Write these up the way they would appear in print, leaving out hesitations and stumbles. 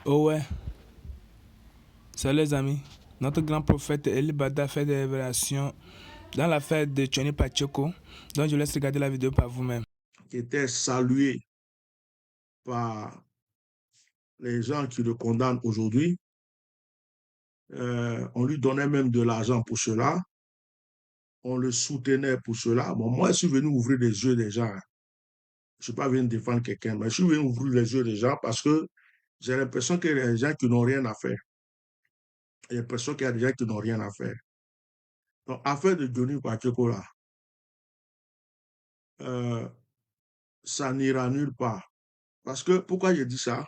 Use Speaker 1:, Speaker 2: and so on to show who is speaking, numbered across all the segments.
Speaker 1: Oh ouais, salut les amis. Notre grand prophète Eli Bada fait des révélations dans l'affaire de Johnny Pacheco, donc je vous laisse regarder la vidéo par vous-même.
Speaker 2: Qui était salué par les gens qui le condamnent aujourd'hui. On lui donnait même de l'argent pour cela. On le soutenait pour cela. Bon, moi, je suis venu ouvrir les yeux des gens. Je ne suis pas venu défendre quelqu'un, mais je suis venu ouvrir les yeux des gens parce que j'ai l'impression qu'il y a des gens qui n'ont rien à faire. J'ai l'impression qu'il y a des gens qui n'ont rien à faire. Donc, affaire de Johnny Pacheco, là, ça n'ira nulle part. Parce que, pourquoi je dis ça?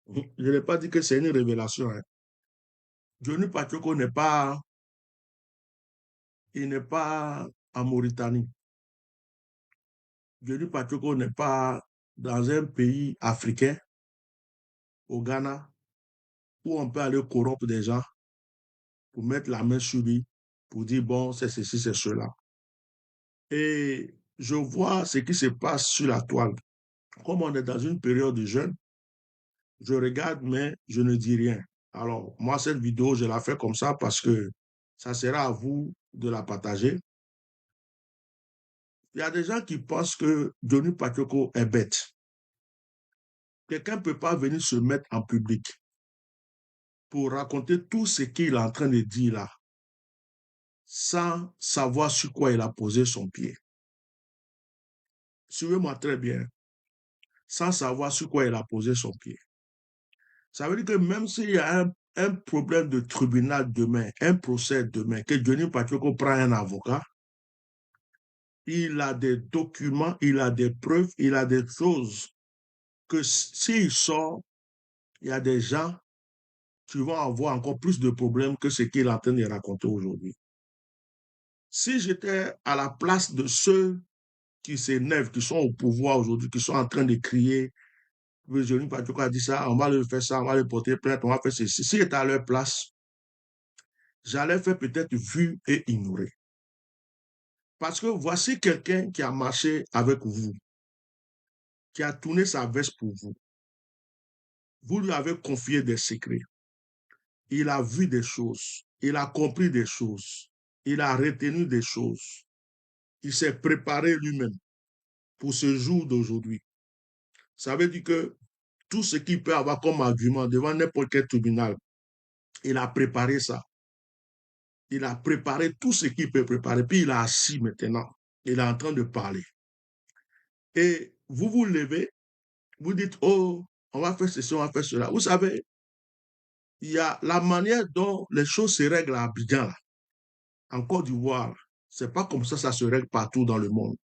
Speaker 2: Je n'ai pas dit que c'est une révélation. Hein. Johnny Pacheco il n'est pas en Mauritanie. Johnny Pacheco n'est pas dans un pays africain, au Ghana, où on peut aller corrompre des gens pour mettre la main sur lui, pour dire, bon, c'est ceci, c'est cela. Et je vois ce qui se passe sur la toile. Comme on est dans une période de jeûne, je regarde, mais je ne dis rien. Alors, moi, cette vidéo, je la fais comme ça parce que ça sera à vous de la partager. Il y a des gens qui pensent que Johnny Pacheco est bête. Quelqu'un ne peut pas venir se mettre en public pour raconter tout ce qu'il est en train de dire là, sans savoir sur quoi il a posé son pied. Suivez-moi très bien, sans savoir sur quoi il a posé son pied. Ça veut dire que même s'il y a un problème de tribunal demain, un procès demain, que Johnny Pacheco prend un avocat, il a des documents, il a des preuves, il a des choses que s'il sort, il y a des gens qui vont avoir encore plus de problèmes que ce qu'il est en train de raconter aujourd'hui. Si j'étais à la place de ceux qui s'énervent, qui sont au pouvoir aujourd'hui, qui sont en train de crier, Johnny Pacheco a dit ça, on va le faire ça, on va le porter plainte, on va faire ceci. Si j'étais à leur place, j'allais faire peut-être vu et ignoré. Parce que voici quelqu'un qui a marché avec vous, qui a tourné sa veste pour vous. Vous lui avez confié des secrets. Il a vu des choses. Il a compris des choses. Il a retenu des choses. Il s'est préparé lui-même pour ce jour d'aujourd'hui. Ça veut dire que tout ce qu'il peut avoir comme argument devant n'importe quel tribunal, il a préparé ça. Il a préparé tout ce qu'il peut préparer. Puis il a assis maintenant. Il est en train de parler. Et vous vous levez, vous dites, oh, on va faire ceci, on va faire cela. Vous savez, il y a la manière dont les choses se règlent à Abidjan, en Côte d'Ivoire. C'est pas comme ça se règle partout dans le monde.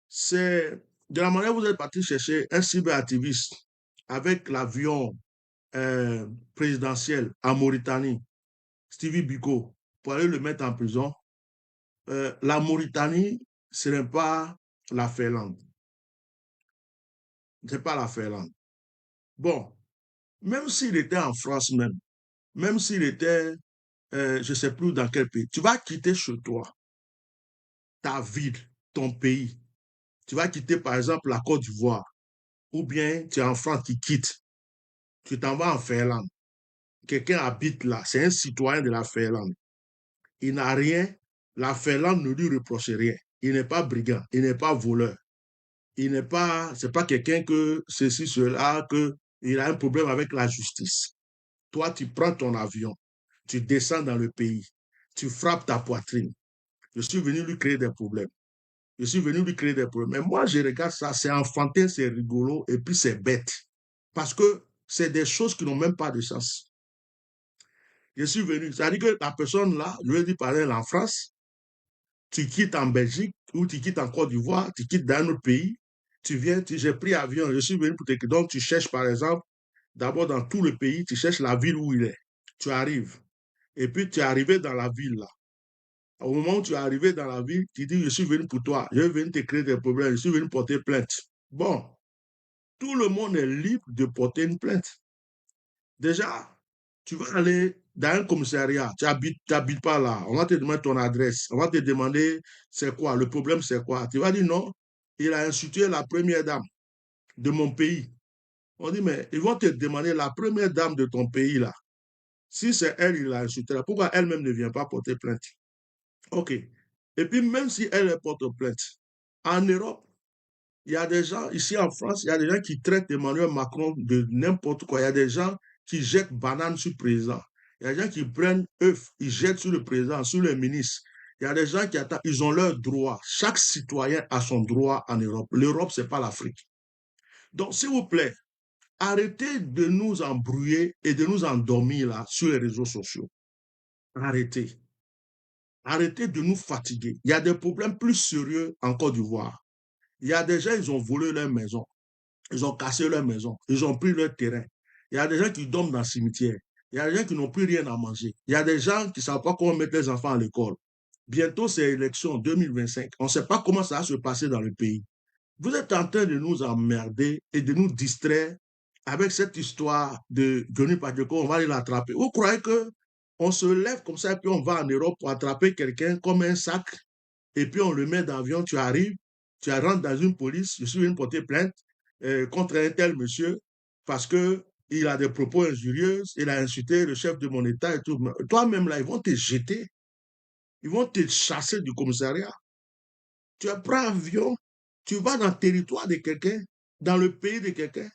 Speaker 2: C'est de la manière dont vous êtes parti chercher un cyberactiviste avec l'avion présidentiel en Mauritanie, Stevie Biko, pour aller le mettre en prison. La Mauritanie, ce n'est pas la Finlande. Ce n'est pas la Finlande. Bon, même s'il était en France même s'il était, je ne sais plus dans quel pays, tu vas quitter chez toi, ta ville, ton pays. Tu vas quitter par exemple la Côte d'Ivoire, ou bien tu es en France qui quitte, tu t'en vas en Finlande. Quelqu'un habite là, c'est un citoyen de la Finlande. Il n'a rien, la Finlande ne lui reproche rien. Il n'est pas brigand, il n'est pas voleur. Il n'est pas, c'est pas quelqu'un que ceci, cela, que il a un problème avec la justice. Toi, tu prends ton avion, tu descends dans le pays, tu frappes ta poitrine. Je suis venu lui créer des problèmes. Je suis venu lui créer des problèmes. Mais moi, je regarde ça, c'est enfantin, c'est rigolo, et puis c'est bête. Parce que c'est des choses qui n'ont même pas de sens. Je suis venu, c'est-à-dire que la personne là, je lui ai dit par exemple en France, tu quittes en Belgique ou tu quittes en Côte d'Ivoire, tu quittes dans un autre pays, tu viens, j'ai pris avion, je suis venu pour te... Donc tu cherches par exemple, d'abord dans tout le pays, tu cherches la ville où il est. Tu arrives. Et puis tu es arrivé dans la ville là. Au moment où tu es arrivé dans la ville, tu dis, je suis venu pour toi, je viens te créer des problèmes, je suis venu porter plainte. Bon, tout le monde est libre de porter une plainte. Déjà, tu vas aller dans un commissariat, tu n'habites pas là, on va te demander ton adresse, on va te demander c'est quoi, le problème c'est quoi. Tu vas dire non, il a insulté la première dame de mon pays. On dit, mais ils vont te demander la première dame de ton pays, là. Si c'est elle, il l'a insulté, pourquoi elle-même ne vient pas porter plainte? OK. Et puis, même si elle porte plainte, en Europe, il y a des gens, ici en France, il y a des gens qui traitent Emmanuel Macron de n'importe quoi. Il y a des gens qui jettent bananes sur le président. Il y a des gens qui prennent œufs, ils jettent sur le président, sur le ministre. Il y a des gens qui attendent, ils ont leurs droits. Chaque citoyen a son droit en Europe. L'Europe, ce n'est pas l'Afrique. Donc, s'il vous plaît, arrêtez de nous embrouiller et de nous endormir là sur les réseaux sociaux. Arrêtez. Arrêtez de nous fatiguer. Il y a des problèmes plus sérieux en Côte d'Ivoire. Il y a des gens, ils ont volé leur maison. Ils ont cassé leur maison. Ils ont pris leur terrain. Il y a des gens qui dorment dans le cimetière. Il y a des gens qui n'ont plus rien à manger. Il y a des gens qui ne savent pas comment mettre les enfants à l'école. Bientôt, c'est l'élection 2025. On ne sait pas comment ça va se passer dans le pays. Vous êtes en train de nous emmerder et de nous distraire avec cette histoire de Johnny Pacheco, on va aller l'attraper. Vous croyez que on se lève comme ça et puis on va en Europe pour attraper quelqu'un comme un sac et puis on le met dans l'avion, tu arrives, tu rentres dans une police, je suis venu porter plainte contre un tel monsieur parce que il a des propos injurieux, il a insulté le chef de mon État et tout. Toi-même là, ils vont te jeter, ils vont te chasser du commissariat. Tu prends avion, tu vas dans le territoire de quelqu'un, dans le pays de quelqu'un.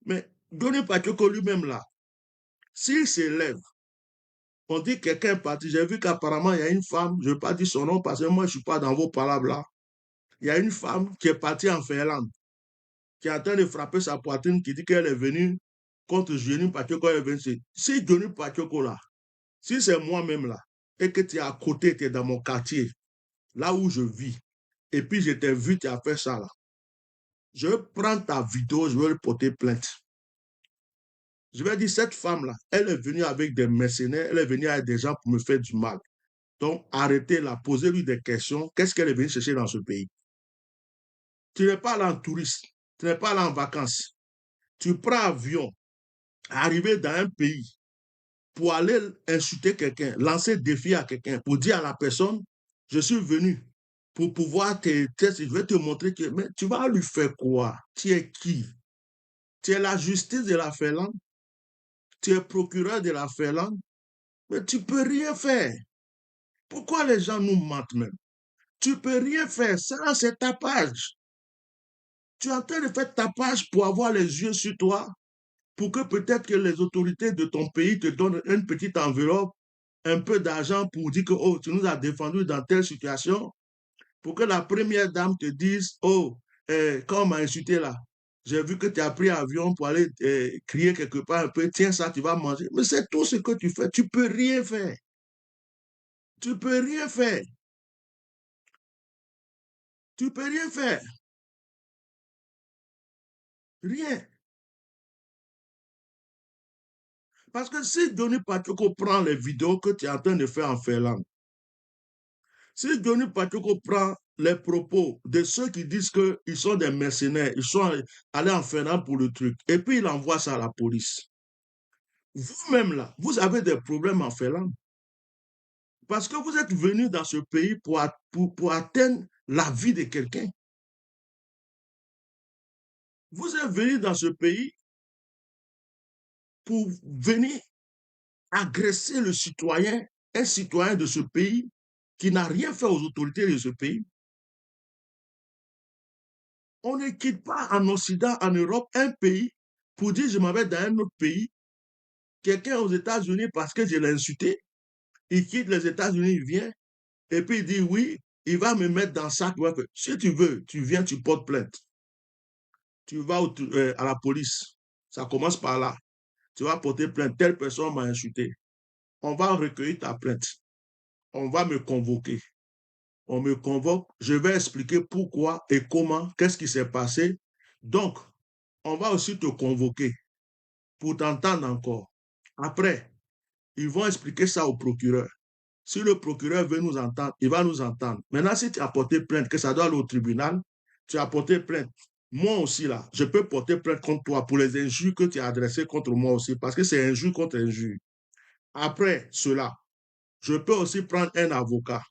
Speaker 2: Mais Johnny Pacheco lui-même là, s'il s'élève, on dit que quelqu'un est parti. J'ai vu qu'apparemment, il y a une femme, je ne vais pas dire son nom parce que moi, je ne suis pas dans vos palabres là. Il y a une femme qui est partie en Finlande, qui est en train de frapper sa poitrine, qui dit qu'elle est venue contre Johnny Pacheco. Elle est venue. Si Johnny Pacheco là, si c'est moi-même là, et que tu es à côté, tu es dans mon quartier, là où je vis, et puis je t'ai vu, tu as fait ça là, je prends ta vidéo, je vais le porter plainte. Je vais dire, cette femme-là, elle est venue avec des mercenaires, elle est venue avec des gens pour me faire du mal. Donc, arrêtez-la, posez-lui des questions. Qu'est-ce qu'elle est venue chercher dans ce pays? Tu n'es pas là en touriste, tu n'es pas là en vacances. Tu prends avion, arriver dans un pays pour aller insulter quelqu'un, lancer défi à quelqu'un, pour dire à la personne, je suis venu pour pouvoir te tester, je vais te montrer que, mais tu vas lui faire quoi? Tu es qui? Tu es la justice de la Finlande? Tu es procureur de la Finlande? Mais tu ne peux rien faire. Pourquoi les gens nous mentent même? Tu ne peux rien faire. Ça, c'est tapage. Tu es en train de faire tapage pour avoir les yeux sur toi, pour que peut-être que les autorités de ton pays te donnent une petite enveloppe, un peu d'argent pour dire que oh, tu nous as défendu dans telle situation, pour que la première dame te dise oh, quand on m'a insulté là, j'ai vu que tu as pris avion pour aller crier quelque part un peu, tiens ça, tu vas manger. Mais c'est tout ce que tu fais. Tu ne peux rien faire. Tu ne peux rien faire. Tu ne peux rien faire. Rien. Parce que si Johnny Pacheco prend les vidéos que tu es en train de faire en Finlande, si Johnny Pacheco prend les propos de ceux qui disent qu'ils sont des mercenaires, ils sont allés en Finlande pour le truc, et puis il envoie ça à la police. Vous-même là, vous avez des problèmes en Finlande. Parce que vous êtes venu dans ce pays pour atteindre la vie de quelqu'un. Vous êtes venu dans ce pays pour venir agresser le citoyen, un citoyen de ce pays qui n'a rien fait aux autorités de ce pays. On ne quitte pas en Occident, en Europe, un pays pour dire je m'en vais dans un autre pays. Quelqu'un aux États-Unis, parce que je l'ai insulté, il quitte les États-Unis, il vient, et puis il dit oui, il va me mettre dans le sac. Si tu veux, tu viens, tu portes plainte. Tu vas à la police. Ça commence par là. Tu vas porter plainte. Telle personne m'a insulté. On va recueillir ta plainte. On va me convoquer. On me convoque. Je vais expliquer pourquoi et comment, qu'est-ce qui s'est passé. Donc, on va aussi te convoquer pour t'entendre encore. Après, ils vont expliquer ça au procureur. Si le procureur veut nous entendre, il va nous entendre. Maintenant, si tu as porté plainte, que ça doit aller au tribunal, tu as porté plainte. Moi aussi, là, je peux porter plainte contre toi pour les injures que tu as adressées contre moi aussi, parce que c'est injure contre injure. Après cela, je peux aussi prendre un avocat.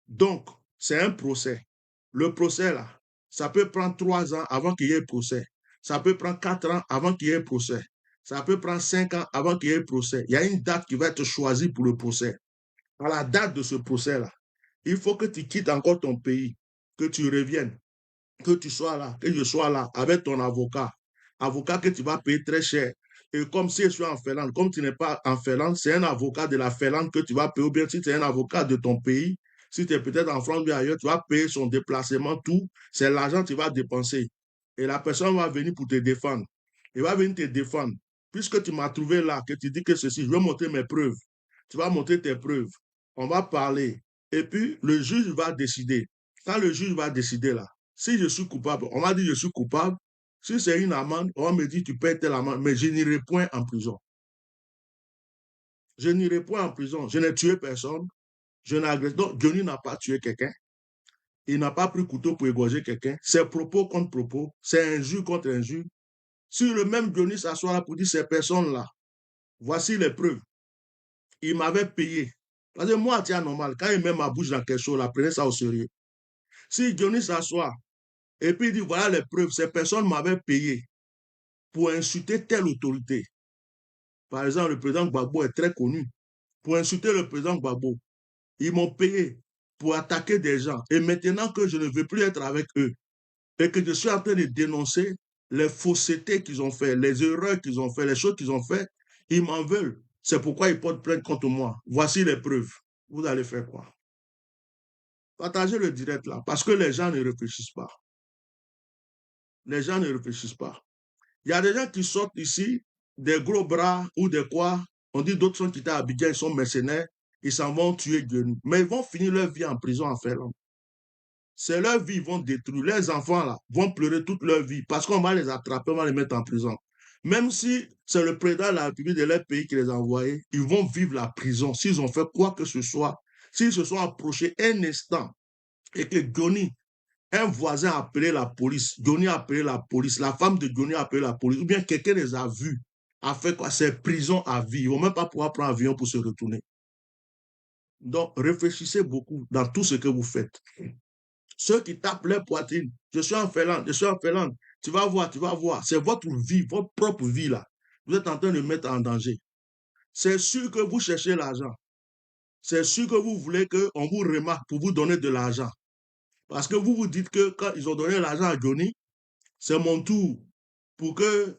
Speaker 2: Donc, c'est un procès. Le procès, là, ça peut prendre 3 ans avant qu'il y ait procès. Ça peut prendre 4 ans avant qu'il y ait un procès. Ça peut prendre 5 ans avant qu'il y ait un procès. Il y a une date qui va être choisie pour le procès. À la date de ce procès-là, il faut que tu quittes encore ton pays, que tu reviennes, que tu sois là, que je sois là avec ton avocat. Avocat que tu vas payer très cher. Et comme si je suis en Finlande, comme tu n'es pas en Finlande, c'est un avocat de la Finlande que tu vas payer, ou bien si tu es un avocat de ton pays, si tu es peut-être en France ou ailleurs, tu vas payer son déplacement, tout, c'est l'argent que tu vas dépenser. Et la personne va venir pour te défendre. Il va venir te défendre. Puisque tu m'as trouvé là, que tu dis que ceci, je vais montrer mes preuves. Tu vas montrer tes preuves. On va parler. Et puis, le juge va décider. Quand le juge va décider là, si je suis coupable, on m'a dit je suis coupable. Si c'est une amende, on me dit tu payes telle amende, mais je n'irai point en prison. Je n'irai point en prison. Je n'ai tué personne. Je n'ai agressé. Donc, Johnny n'a pas tué quelqu'un. Il n'a pas pris couteau pour égorger quelqu'un. C'est propos contre propos. C'est injure contre injure. Si le même Johnny s'assoit là pour dire ces personnes-là, voici les preuves. Il m'avait payé. Parce que moi, c'est anormal. Quand il met ma bouche dans quelque chose, là, prenez ça au sérieux. Si Johnny s'assoit et puis il dit voilà les preuves, ces personnes m'avaient payé pour insulter telle autorité. Par exemple, le président Gbagbo est très connu. Pour insulter le président Gbagbo, ils m'ont payé pour attaquer des gens. Et maintenant que je ne veux plus être avec eux et que je suis en train de dénoncer les faussetés qu'ils ont fait, les erreurs qu'ils ont fait, les choses qu'ils ont fait, ils m'en veulent. C'est pourquoi ils portent plainte contre moi. Voici les preuves. Vous allez faire quoi? Partagez le direct là, parce que les gens ne réfléchissent pas. Les gens ne réfléchissent pas. Il y a des gens qui sortent ici, des gros bras ou des quoi. On dit d'autres sont quittés à Abidjan, ils sont mercenaires, ils s'en vont tuer Dieu. Mais ils vont finir leur vie en prison en Finlande. C'est leur vie, ils vont détruire. Les enfants là vont pleurer toute leur vie parce qu'on va les attraper, on va les mettre en prison. Même si c'est le président de la République de leur pays qui les a envoyés, ils vont vivre la prison s'ils ont fait quoi que ce soit. S'ils se sont approchés un instant et que Johnny, un voisin a appelé la police, Johnny a appelé la police, la femme de Johnny a appelé la police, ou bien quelqu'un les a vus, a fait quoi? C'est prison à vie. Ils ne vont même pas pouvoir prendre avion pour se retourner. Donc, réfléchissez beaucoup dans tout ce que vous faites. Ceux qui tapent leur poitrine, je suis en Finlande, je suis en Finlande, tu vas voir, c'est votre vie, votre propre vie là. Vous êtes en train de mettre en danger. C'est sûr que vous cherchez l'argent. C'est sûr que vous voulez qu'on vous remarque pour vous donner de l'argent. Parce que vous vous dites que quand ils ont donné l'argent à Johnny, c'est mon tour pour que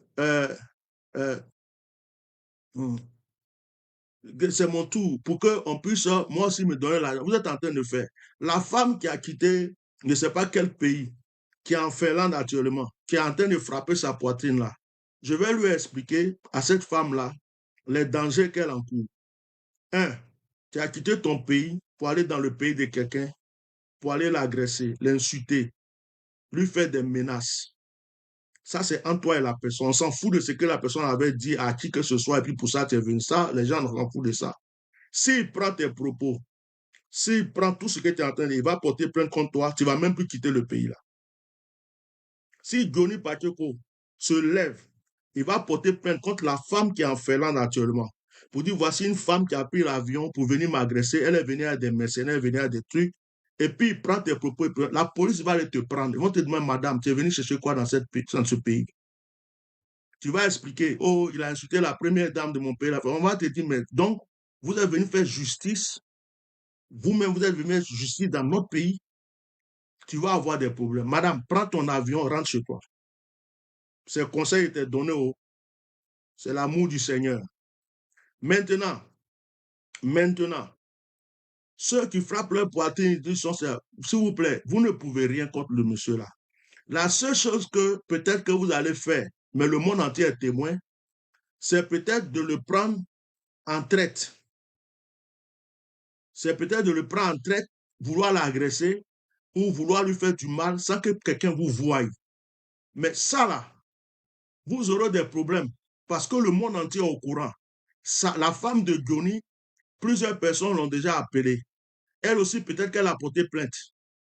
Speaker 2: c'est mon tour pour qu'on puisse moi aussi me donner l'argent. Vous êtes en train de faire. La femme qui a quitté je ne sais pas quel pays, qui est en Finlande actuellement, qui est en train de frapper sa poitrine là, je vais lui expliquer à cette femme-là les dangers qu'elle encourt. Un, tu as quitté ton pays pour aller dans le pays de quelqu'un, pour aller l'agresser, l'insulter, lui faire des menaces. Ça, c'est entre toi et la personne. On s'en fout de ce que la personne avait dit à qui que ce soit, et puis pour ça, tu es venu. Ça, les gens s'en foutent de ça. S'il prend tes propos, s'il prend tout ce que tu es en train de dire, il va porter plainte contre toi, tu ne vas même plus quitter le pays là. Si Johnny Pacheco se lève, il va porter plainte contre la femme qui est en Finlande actuellement. Pour dire, voici une femme qui a pris l'avion pour venir m'agresser. Elle est venue à des mercenaires, elle est venue à des trucs. Et puis, il prend tes propos. La police va aller te prendre. Ils vont te demander, madame, tu es venue chercher quoi dans ce pays? Tu vas expliquer, oh, il a insulté la première dame de mon pays. On va te dire, mais donc, vous êtes venu faire justice. Vous-même, vous êtes venu faire justice dans notre pays. Tu vas avoir des problèmes. Madame, prends ton avion, rentre chez toi. Ces conseils étaient donnés c'est l'amour du Seigneur. Maintenant, ceux qui frappent leur poitrine, s'il vous plaît, vous ne pouvez rien contre le monsieur là. La seule chose que peut-être que vous allez faire, mais le monde entier est témoin, c'est peut-être de le prendre en traite. C'est peut-être de le prendre en traite, vouloir l'agresser ou vouloir lui faire du mal sans que quelqu'un vous voie. Mais ça là, vous aurez des problèmes parce que le monde entier est au courant. Ça, la femme de Johnny, plusieurs personnes l'ont déjà appelée. Elle aussi, peut-être qu'elle a porté plainte.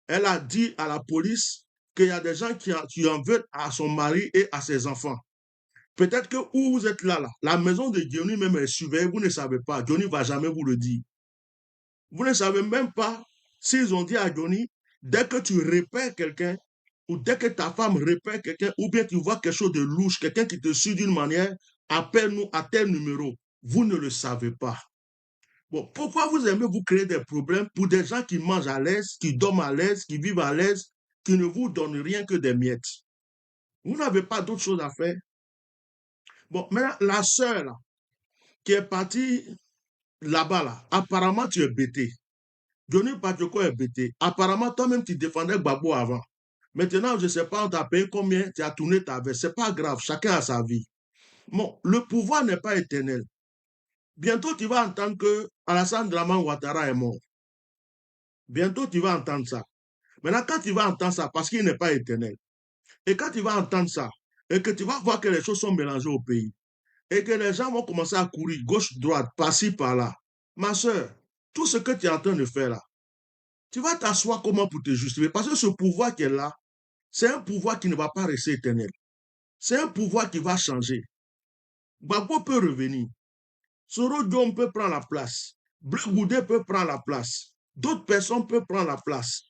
Speaker 2: Elle a dit à la police qu'il y a des gens qui en veulent à son mari et à ses enfants. Peut-être que où vous êtes là, la maison de Johnny même est surveillée, vous ne savez pas. Johnny ne va jamais vous le dire. Vous ne savez même pas s'ils ont dit à Johnny, dès que tu repères quelqu'un, ou dès que ta femme repère quelqu'un, ou bien tu vois quelque chose de louche, quelqu'un qui te suit d'une manière, appelle-nous à tel numéro. Vous ne le savez pas. Bon, pourquoi vous aimez vous créer des problèmes pour des gens qui mangent à l'aise, qui dorment à l'aise, qui vivent à l'aise, qui ne vous donnent rien que des miettes? Vous n'avez pas d'autre chose à faire. Bon, maintenant, la sœur, là, qui est partie là-bas, là, apparemment, tu es bêté. Johnny Pacheco est bêté. Apparemment, toi-même, tu défendais Gbagbo avant. Maintenant, je ne sais pas, on t'a payé combien, tu as tourné ta veste. Ce n'est pas grave, chacun a sa vie. Bon, le pouvoir n'est pas éternel. Bientôt, tu vas entendre que Alassane Draman Ouattara est mort. Bientôt, tu vas entendre ça. Maintenant, quand tu vas entendre ça, parce qu'il n'est pas éternel, et quand tu vas entendre ça, et que tu vas voir que les choses sont mélangées au pays, et que les gens vont commencer à courir gauche, droite, par-ci, par-là, ma soeur, tout ce que tu es en train de faire là, tu vas t'asseoir comment pour te justifier? Parce que ce pouvoir qui est là, c'est un pouvoir qui ne va pas rester éternel. C'est un pouvoir qui va changer. Gbagbo peut revenir. Soro Diom peut prendre la place. Bleu Goudé peut prendre la place. D'autres personnes peuvent prendre la place.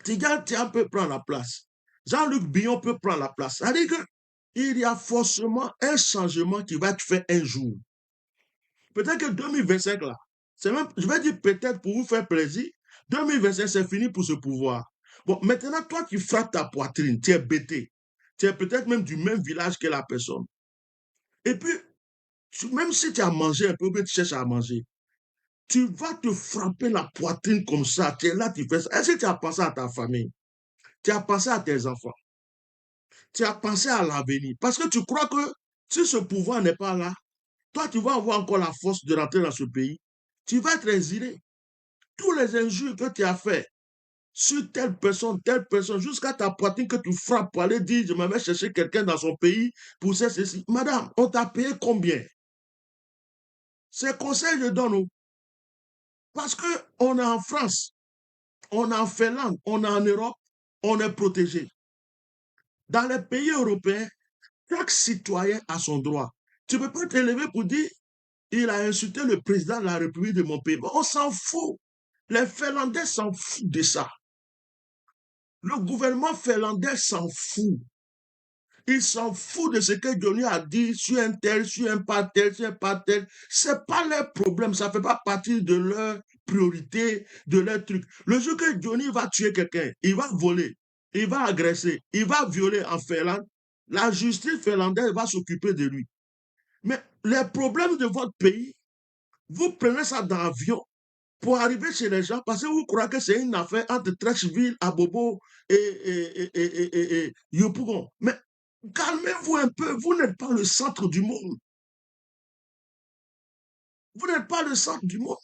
Speaker 2: Tigan Tian peut prendre la place. Jean-Luc Billon peut prendre la place. C'est-à-dire qu'il y a forcément un changement qui va être fait un jour. Peut-être que 2025, là, c'est même, je vais dire peut-être pour vous faire plaisir, 2025, c'est fini pour ce pouvoir. Bon, maintenant, toi, tu frappes ta poitrine, tu es bêté. Tu es peut-être même du même village que la personne. Et puis, même si tu as mangé un peu, ou bien tu cherches à manger, tu vas te frapper la poitrine comme ça. Tu es là, tu fais ça. Est-ce que tu as pensé à ta famille? Tu as pensé à tes enfants? Tu as pensé à l'avenir? Parce que tu crois que si ce pouvoir n'est pas là, toi, tu vas avoir encore la force de rentrer dans ce pays. Tu vas être exilé. Tous les injures que tu as fait sur telle personne, jusqu'à ta poitrine que tu frappes pour aller dire, je m'en vais chercher quelqu'un dans son pays pour ça, ceci. Madame, on t'a payé combien? Ces conseils, je donne. Parce qu'on est en France, on est en Finlande, on est en Europe, on est protégé. Dans les pays européens, chaque citoyen a son droit. Tu ne peux pas te lever pour dire, il a insulté le président de la République de mon pays. On s'en fout. Les Finlandais s'en foutent de ça. Le gouvernement finlandais s'en fout. Il s'en fout de ce que Johnny a dit sur un tel, sur un pas tel, sur un pas tel. Ce n'est pas leur problème. Ça ne fait pas partie de leur priorité, de leur truc. Le jour que Johnny va tuer quelqu'un, il va voler, il va agresser, il va violer en Finlande, la justice finlandaise va s'occuper de lui. Mais les problèmes de votre pays, vous prenez ça dans l'avion pour arriver chez les gens parce que vous croyez que c'est une affaire entre Trècheville, Abobo et Yopougon. Mais calmez-vous un peu, vous n'êtes pas le centre du monde. Vous n'êtes pas le centre du monde.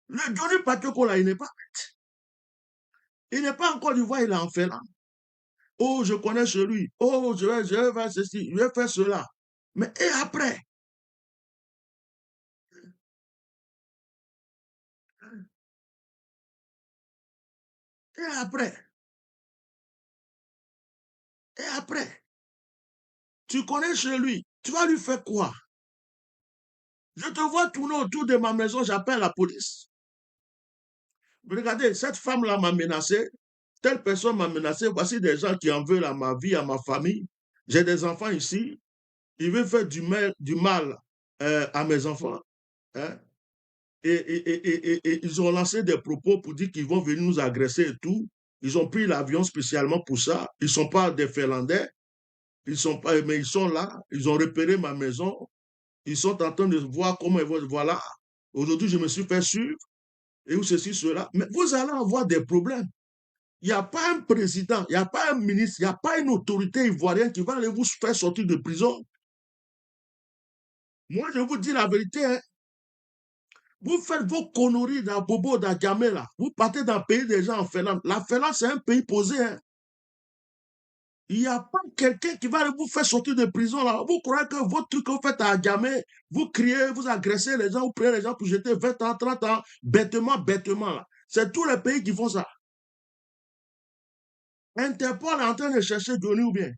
Speaker 2: Le Johnny Pacheco, là, il n'est pas bête. Il n'est pas encore du voix, il est en fait là. Oh, je connais celui. Oh, je vais faire ceci, je vais faire cela. Mais et après? Et après? Et après? Tu connais celui. Tu vas lui faire quoi? Je te vois tourner autour de ma maison, j'appelle la police. Regardez, cette femme-là m'a menacé, telle personne m'a menacé, voici des gens qui en veulent à ma vie, à ma famille. J'ai des enfants ici, ils veulent faire du mal à mes enfants. Hein? Et ils ont lancé des propos pour dire qu'ils vont venir nous agresser et tout. Ils ont pris l'avion spécialement pour ça. Ils ne sont pas des Finlandais, ils sont pas, mais ils sont là, ils ont repéré ma maison, ils sont en train de voir comment ils vont. Voilà, aujourd'hui je me suis fait suivre, et où ceci, cela. Mais vous allez avoir des problèmes. Il n'y a pas un président, il n'y a pas un ministre, il n'y a pas une autorité ivoirienne qui va aller vous faire sortir de prison. Moi, je vous dis la vérité. Hein. Vous faites vos conneries dans Bobo, dans Djamé, là. Vous partez dans le pays des gens en Finlande. La Finlande, c'est un pays posé. Hein. Il n'y a pas quelqu'un qui va vous faire sortir de prison. Là. Vous croyez que votre truc que vous faites à Djamé, vous criez, vous agressez les gens, vous prenez les gens pour jeter 20 ans, 30 ans, bêtement, bêtement. Là. C'est tous les pays qui font ça. Interpol est en train de chercher Johnny ou bien.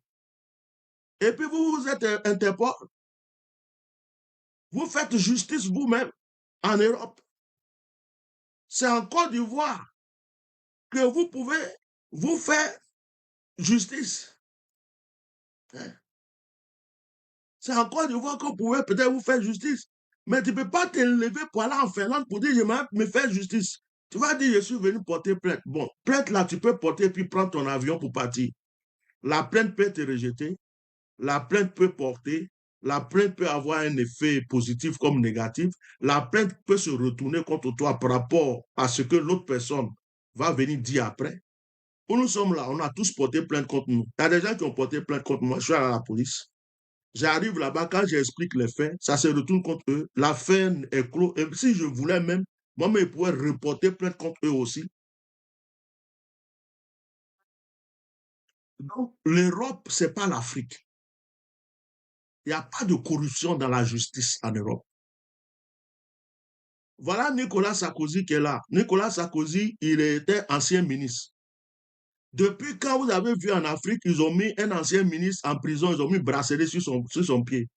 Speaker 2: Et puis vous, vous êtes Interpol. Vous faites justice vous-même en Europe. C'est en Côte d'Ivoire que vous pouvez vous faire justice. Hein? C'est en Côte d'Ivoire qu'on pouvait peut-être vous faire justice. Mais tu ne peux pas te lever pour aller en Finlande pour dire je vais me faire justice. Tu vas dire je suis venu porter plainte. Bon, plainte là, tu peux porter puis prendre ton avion pour partir. La plainte peut être rejetée. La plainte peut porter. La plainte peut avoir un effet positif comme négatif. La plainte peut se retourner contre toi par rapport à ce que l'autre personne va venir dire après. Où nous sommes là, on a tous porté plainte contre nous. Il y a des gens qui ont porté plainte contre moi. Je suis allé à la police. J'arrive là-bas, quand j'explique les faits, ça se retourne contre eux. L'affaire est clos. Et si je voulais même, moi-même, je pourrais reporter plainte contre eux aussi. Donc, l'Europe, ce n'est pas l'Afrique. Il n'y a pas de corruption dans la justice en Europe. Voilà Nicolas Sarkozy qui est là. Nicolas Sarkozy, il était ancien ministre. Depuis quand vous avez vu en Afrique, ils ont mis un ancien ministre en prison, ils ont mis bracelet sur son pied.